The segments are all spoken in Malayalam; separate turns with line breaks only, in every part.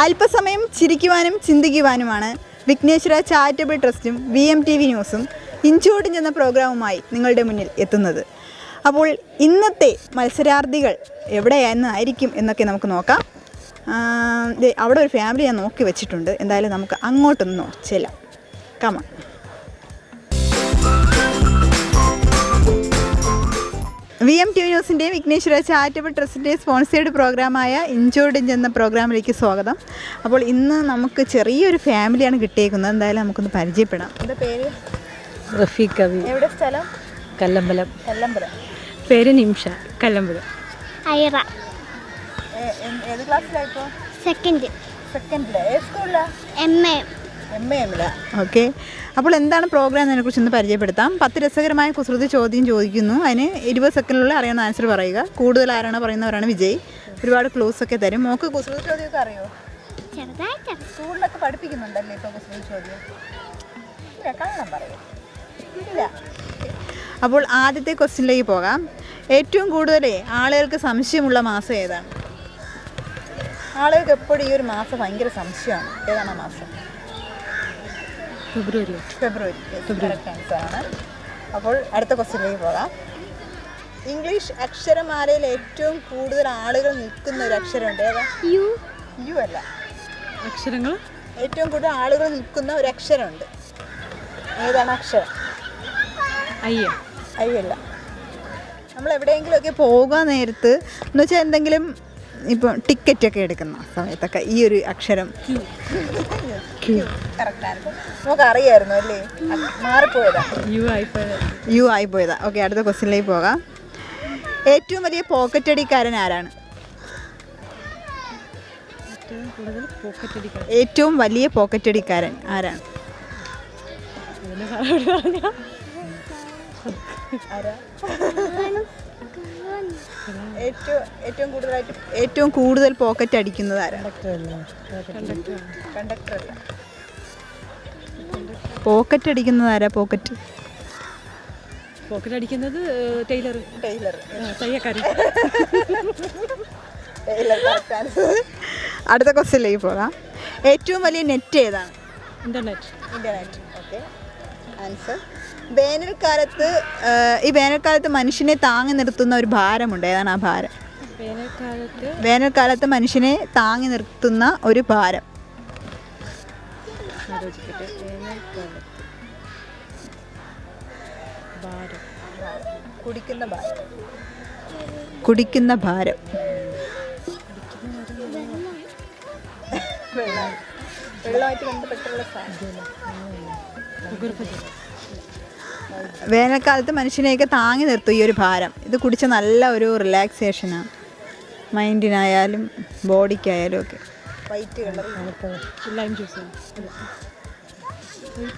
അല്പസമയം ചിരിക്കുവാനും ചിന്തിക്കുവാനുമാണ് വിഘ്നേശ്വര ചാരിറ്റബിൾ ട്രസ്റ്റും VMTV ന്യൂസും ഇഞ്ചോടിഞ്ച് എന്ന പ്രോഗ്രാമുമായി നിങ്ങളുടെ മുന്നിൽ എത്തുന്നത്. അപ്പോൾ ഇന്നത്തെ മത്സരാർത്ഥികൾ എവിടെയായിരിക്കും എന്നൊക്കെ നമുക്ക് നോക്കാം. അവിടെ ഒരു ഫാമിലി ഞാൻ നോക്കി വെച്ചിട്ടുണ്ട്. എന്തായാലും നമുക്ക് അങ്ങോട്ടൊന്ന് ചെല്ലാം. കമോൺ. VMTV ന്യൂസിൻ്റെ വിഘ്നേശ്വര ചാരിറ്റബിൾ ട്രസ്റ്റിൻ്റെ സ്പോൺസേർഡ് പ്രോഗ്രാമായ ഇഞ്ചോടിഞ്ച് എന്ന പ്രോഗ്രാമിലേക്ക് സ്വാഗതം. അപ്പോൾ ഇന്ന് നമുക്ക് ചെറിയൊരു ഫാമിലിയാണ് കിട്ടിയേക്കുന്നത്. എന്തായാലും നമുക്കൊന്ന് പരിചയപ്പെടാം. എൻ്റെ പേര്
റഫീഖ് കവി.
എവിടെ സ്ഥലം?
കല്ലമ്പലം.
കല്ലമ്പലം.
പേര് നിമിഷ. കല്ലമ്പലം.
ഐറ.
ഏത് ക്ലാസ്സിലായിപ്പോൾ?
സെക്കൻഡ്.
സെക്കൻഡില്. ഏത് സ്കൂളിലാണ്?
MAM.
ഓക്കെ. അപ്പോൾ എന്താണ് പ്രോഗ്രാം എന്നതിനെക്കുറിച്ച് ഒന്ന് പരിചയപ്പെടുത്താം. 10 രസകരമായ കുസൃതി ചോദ്യം ചോദിക്കുന്നു. അതിന് 20 സെക്കൻഡിനുള്ളിൽ അറിയാവുന്ന ആൻസർ പറയുക. കൂടുതൽ ആരാണ് പറയുന്നവരാണ് വിജയ്. ഒരുപാട് ക്ലൂസ് ഒക്കെ തരും. മോക്ക് കുസൃതി ചോദ്യമൊക്കെ അറിയോ?
ചെറുതായിട്ട്.
സ്കൂളിലൊക്കെ പഠിപ്പിക്കുന്നുണ്ടല്ലേ ഇപ്പോൾ കുസൃതി ചോദ്യം? ഇല്ല, കാണാൻ പറയും. ഇല്ല. അപ്പോൾ ആദ്യത്തെ ക്വസ്റ്റ്യനിലേക്ക് പോകാം. ഏറ്റവും കൂടുതൽ ആളുകൾക്ക് സംശയമുള്ള മാസം ഏതാണ്? ആളുകൾക്ക് എപ്പോഴും ഈ ഒരു മാസം ഭയങ്കര സംശയമാണ്. ഏതാണ് ആ മാസം?
ഫെബ്രുവരി.
കറക്റ്റ് ആൻസറാണ്. അപ്പോൾ അടുത്ത ക്വസ്റ്റ്യനിലേക്ക് പോകാം. ഇംഗ്ലീഷ് അക്ഷരമാലയിൽ ഏറ്റവും കൂടുതൽ ആളുകൾ നിൽക്കുന്ന ഒരു അക്ഷരമുണ്ട്. ഏതാ? യു അല്ല.
അക്ഷരങ്ങൾ
ഏറ്റവും കൂടുതൽ ആളുകൾ നിൽക്കുന്ന ഒരു അക്ഷരമുണ്ട്. ഏതാണ് അക്ഷരം? ഐ അല്ല. നമ്മൾ എവിടെയെങ്കിലുമൊക്കെ പോകാൻ നേരത്ത് എന്ന് വെച്ചാൽ എന്തെങ്കിലും ഇപ്പം ടിക്കറ്റൊക്കെ എടുക്കുന്ന സമയത്തൊക്കെ ഈ ഒരു അക്ഷരം നമുക്ക് അറിയായിരുന്നു അല്ലേ? മാറിപ്പോയതാ. യു ആയിപ്പോയതാ. ഓക്കെ, അടുത്ത ക്വസ്റ്റ്യനിലേക്ക് പോകാം. ഏറ്റവും വലിയ പോക്കറ്റ് അടിക്കാരൻ ആരാണ്? ഏറ്റവും വലിയ പോക്കറ്റ് അടിക്കാരൻ ആരാണ്? ഏറ്റവും കൂടുതൽ പോക്കറ്റ് അടിക്കുന്നത് ആരാണ്? കണ്ടക്ടർ അല്ല. പോക്കറ്റ് അടിക്കുന്നത് ആരാ? പോക്കറ്റ്
അടിക്കുന്നത് ടൈലർ. തയ്യക്കാരൻ.
അടുത്ത ക്വസ്റ്റ്യനിലേക്ക് പോകാം. ഏറ്റവും വലിയ നെറ്റ് ഏതാണ്? ഇന്റർനെറ്റ്. Okay, answer. ഈ വേനൽക്കാലത്ത് മനുഷ്യനെ താങ്ങി നിർത്തുന്ന ഒരു ഭാരമുണ്ട്. ഏതാണ് ആ ഭാരം? വേനൽക്കാലത്ത് മനുഷ്യനെ താങ്ങി നിർത്തുന്ന ഒരു ഭാരം. കുടിക്കുന്ന ഭാരം. വെള്ളമായിട്ട് ബന്ധപ്പെട്ടുള്ള സാധനം. വേനൽക്കാലത്ത് മനുഷ്യനെയൊക്കെ താങ്ങി നിർത്തും ഈ ഒരു ഭാരം. ഇത് കുടിച്ച നല്ല ഒരു റിലാക്സേഷനാണ് മൈൻഡിനായാലും ബോഡിക്കായാലും ഒക്കെ.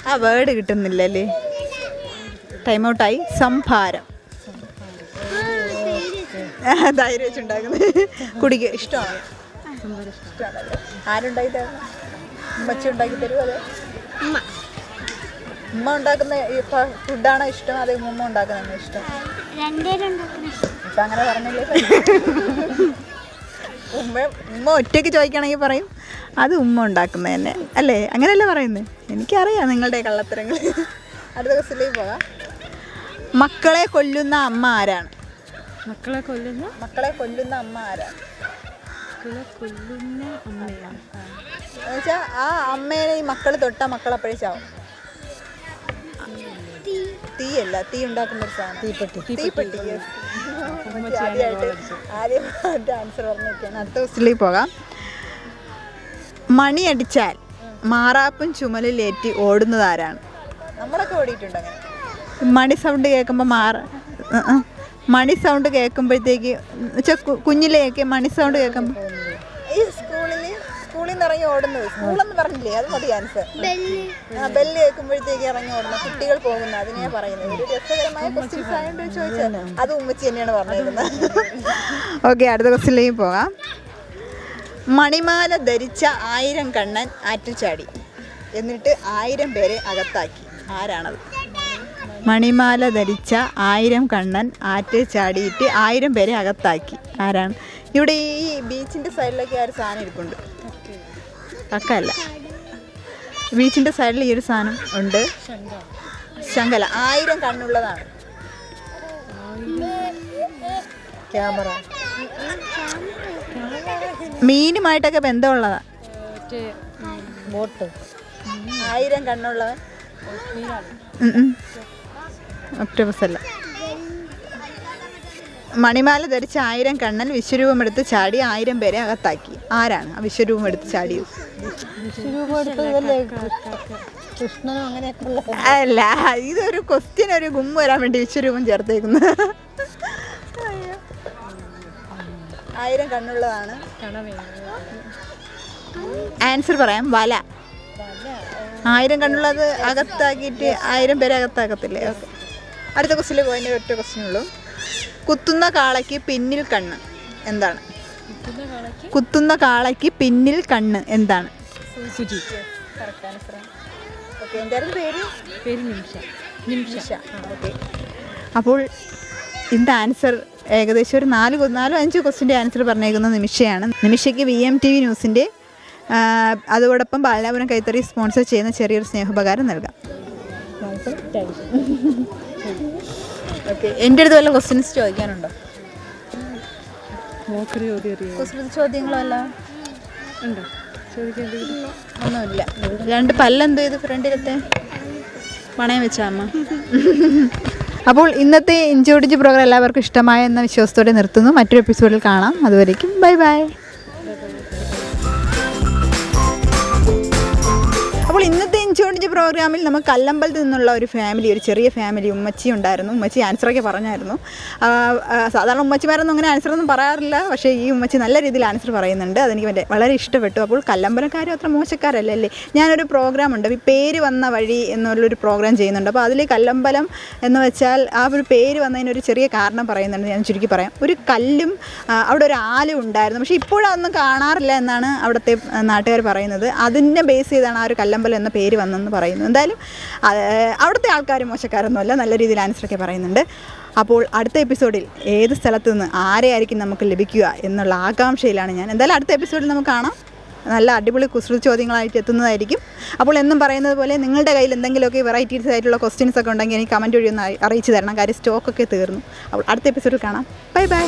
ആ വേർഡ് കിട്ടുന്നില്ലല്ലേ? ടൈം ഔട്ടായി. സംഭാരം. ധൈര്യം വെച്ചുണ്ടാക്കുന്നത്. കുടിക്കുക ഇഷ്ടമാണ്. ആരുണ്ടാക്കി തരണം? ഉമ്മച്ചി ഉണ്ടാക്കി തരുമോ? അതെ, ഉമ്മ ഉണ്ടാക്കുന്ന ഫുഡാണോ ഇഷ്ടം? അതേ ഉമ്മ ഉണ്ടാക്കുന്നതാണോ ഇഷ്ടം? ഇപ്പം അങ്ങനെ പറഞ്ഞില്ലേ? ഉമ്മ ഒറ്റയ്ക്ക് ചോദിക്കുകയാണെങ്കിൽ പറയും അത് ഉമ്മ ഉണ്ടാക്കുന്നത് തന്നെ അല്ലേ? അങ്ങനെയല്ലേ പറയുന്നത്? എനിക്കറിയാം നിങ്ങളുടെ കള്ളത്തരങ്ങൾ. അടുത്ത ക്വസ്റ്റ്യനിലേക്ക് പോകാം. മക്കളെ കൊല്ലുന്ന അമ്മ ആരാണ്?
മക്കളെ
കൊല്ലുന്ന അമ്മ ആരാണ്? എന്നുവെച്ചാൽ ആ അമ്മേനെ ഈ മക്കൾ തൊട്ടാൽ മക്കൾ അപ്പോഴേ ചാവും. തീയല്ല, തീ ഉണ്ടാക്കുന്ന ഒരു സാധനം. തീപ്പെട്ടി. ആദ്യമായിട്ട് ആൻസർ പറഞ്ഞിരിക്കുകയാണ്. അടുത്ത ക്വസ്റ്റ്യനിലേക്ക് പോകാം. മണി അടിച്ചാൽ മാറാപ്പും ചുമലിലേറ്റി ഓടുന്നത് ആരാണ്? നമ്മളൊക്കെ ഓടിയിട്ടുണ്ട് അങ്ങനെ. മണി സൗണ്ട് കേൾക്കുമ്പോൾ മണി സൗണ്ട് കേൾക്കുമ്പോഴത്തേക്ക് വെച്ചാൽ കുഞ്ഞിലേക്ക് മണി സൗണ്ട് കേൾക്കുമ്പോൾ ഈ സ്കൂളിൽ നിന്ന് ഇറങ്ങി ഓടുന്നത്. സ്കൂളെന്ന് പറഞ്ഞില്ലേ? അത് മതി ആൻസർ. ബെല്ല് കേൾക്കുമ്പോഴത്തേക്ക് ഇറങ്ങി ഓടുന്ന കുട്ടികൾ പോകുന്ന അതിനെയാ പറയുന്നത്. ഒരു രസകരമായ ക്വസ്റ്റ്യൻസ് ആയതുകൊണ്ട് ചോദിച്ചാൽ അത് ഉമ്മച്ചി തന്നെയാണ് പറഞ്ഞിരുന്നത്. ഓക്കെ, അടുത്ത ക്വസ്റ്റ്യനിലേക്ക് പോകാം. മണിമാല ധരിച്ച 1000 കണ്ണൻ ആറ്റിൽ ചാടി എന്നിട്ട് 1000 പേരെ അകത്താക്കി. ആരാണത്? മണിമാല ധരിച്ച 1000 കണ്ണൻ ആറ്റിൽ ചാടിയിട്ട് 1000 പേരെ അകത്താക്കി. ആരാണ്? ഇവിടെ ഈ ബീച്ചിൻ്റെ സൈഡിലൊക്കെ ആ ഒരു സാധനം ഇരിപ്പുണ്ട്. കക്ക അല്ല. ബീച്ചിൻ്റെ സൈഡിൽ ഈ ഒരു സാധനം ഉണ്ട്. ശങ്കല. 1000 കണ്ണുള്ളതാണ്. ക്യാമറ. മീനുമായിട്ടൊക്കെ ബന്ധമുള്ളതാ.
ബോട്ട്.
1000 കണ്ണുള്ളവൻ. ഒക്ടോപസ് അല്ല. മണിമാല ധരിച്ച 1000 കണ്ണൻ വിശ്വരൂപം എടുത്ത് ചാടി 1000 പേരെ അകത്താക്കി. ആരാണ് ആ വിശ്വരൂപം എടുത്ത് ചാടിയത്?
കൃഷ്ണനും അങ്ങനെയൊക്കെ
അല്ല, ഇതൊരു ക്വസ്റ്റ്യൻ, ഒരു ഗുമ്മ വരാൻ വേണ്ടി വിശ്വരൂപം ചേർത്തേക്കുന്നത്. 1000 കണ്ണുള്ളതാണ്. ആൻസർ പറയാം. വല. 1000 കണ്ണുള്ളത് അകത്താക്കിയിട്ട് 1000 പേരെ അകത്താക്കത്തില്ലേ? ഓക്കെ. അടുത്ത ക്വസ്റ്റിൽ പോയതിൻ്റെ ഒറ്റ ക്വസ്റ്റ്യനുള്ളൂ. കുത്തുന്ന കാളയ്ക്ക് പിന്നിൽ കണ്ണ് എന്താണ്? കുത്തുന്ന കാളയ്ക്ക് പിന്നിൽ കണ്ണ് എന്താണ്?
സുജി. പേര് നിമിഷ.
ഓക്കെ. അപ്പോൾ ഇതിൻ്റെ ആൻസർ ഏകദേശം ഒരു 4-5 ക്വസ്റ്റിൻ്റെ ആൻസർ പറഞ്ഞേക്കുന്നത് നിമിഷയാണ്. നിമിഷയ്ക്ക് VMTV ന്യൂസിൻ്റെ അതോടൊപ്പം ബാലനാപുരം കൈത്തറി സ്പോൺസർ ചെയ്യുന്ന ചെറിയൊരു സ്നേഹോപകാരം നൽകാം. ഓക്കെ. എൻ്റെ അടുത്ത് വല്ല ക്വസ്റ്റ്യൻസ് ചോദിക്കാനുണ്ടോ? കുസൃതി ചോദ്യങ്ങളല്ല ഒന്നുമില്ല. 2 പല്ലെന്ത് ചെയ്ത് ഫ്രണ്ടിലത്തെ പണയം വെച്ചാ അമ്മ. അപ്പോൾ ഇന്നത്തെ ഇഞ്ചോടിഞ്ച് പ്രോഗ്രാം എല്ലാവർക്കും ഇഷ്ടമായ എന്ന വിശ്വാസത്തോടെ നിർത്തുന്നു. മറ്റൊരു എപ്പിസോഡിൽ കാണാം. അതുവരേക്കും ബൈ ബൈ. അപ്പോൾ ഇന്നത്തെ ഇഞ്ചോടിഞ്ച് പ്രോഗ്രാമിൽ നമുക്ക് കല്ലമ്പലത്തിൽ നിന്നുള്ള ഒരു ഫാമിലി, ഒരു ചെറിയ ഫാമിലി, ഉമ്മച്ചി ഉണ്ടായിരുന്നു. ഉമ്മച്ചി ആൻസറൊക്കെ പറഞ്ഞായിരുന്നു. സാധാരണ ഉമ്മച്ചിമാരൊന്നും അങ്ങനെ ആൻസറൊന്നും പറയാറില്ല, പക്ഷേ ഈ ഉമ്മച്ചി നല്ല രീതിയിൽ ആൻസർ പറയുന്നുണ്ട്. അതെനിക്ക് വളരെ ഇഷ്ടപ്പെട്ടു. അപ്പോൾ കല്ലമ്പലക്കാരും അത്ര മോശക്കാരല്ലേ. ഞാനൊരു പ്രോഗ്രാം ഉണ്ട്, ഈ പേര് വന്ന വഴി എന്നുള്ളൊരു പ്രോഗ്രാം ചെയ്യുന്നുണ്ട്. അപ്പോൾ അതിൽ കല്ലമ്പലം എന്ന് വെച്ചാൽ ആ ഒരു പേര് വന്നതിനൊരു ചെറിയ കാരണം പറയുന്നുണ്ട്. ഞാൻ ചുരുക്കി പറയാം. ഒരു കല്ലും അവിടെ ഒരു ആലും ഉണ്ടായിരുന്നു, പക്ഷേ ഇപ്പോഴതൊന്നും കാണാറില്ല എന്നാണ് അവിടുത്തെ നാട്ടുകാർ പറയുന്നത്. അതിനെ ബേസ് ചെയ്താണ് ആ ഒരു കല്ലമ്പലം എന്ന പേര് വന്നെന്ന് പറയുന്നു. എന്തായാലും അവിടുത്തെ ആൾക്കാർ മോശക്കാരൊന്നുമല്ല, നല്ല രീതിയിൽ ആൻസറൊക്കെ പറയുന്നുണ്ട്. അപ്പോൾ അടുത്ത എപ്പിസോഡിൽ ഏത് സ്ഥലത്തു നിന്ന് ആരെയായിരിക്കും നമുക്ക് ലഭിക്കുക എന്നുള്ള ആകാംക്ഷയിലാണ് ഞാൻ. എന്തായാലും അടുത്ത എപ്പിസോഡിൽ നമുക്ക് കാണാം. നല്ല അടിപൊളി കുസൃതി ചോദ്യങ്ങളായിട്ട് എത്തുന്നതായിരിക്കും. അപ്പോൾ എന്നും പറയുന്നത് പോലെ നിങ്ങളുടെ കയ്യിൽ എന്തെങ്കിലുമൊക്കെ വെറൈറ്റീസ് ആയിട്ടുള്ള ക്വസ്റ്റ്യൻസ് ഒക്കെ ഉണ്ടെങ്കിൽ എനിക്ക് കമൻറ്റ് വഴി ഒന്ന് അറിയിച്ചു തരണം. കാര്യം സ്റ്റോക്കൊക്കെ തീർന്നു. അപ്പോൾ അടുത്ത എപ്പിസോഡിൽ കാണാം. Bye bye.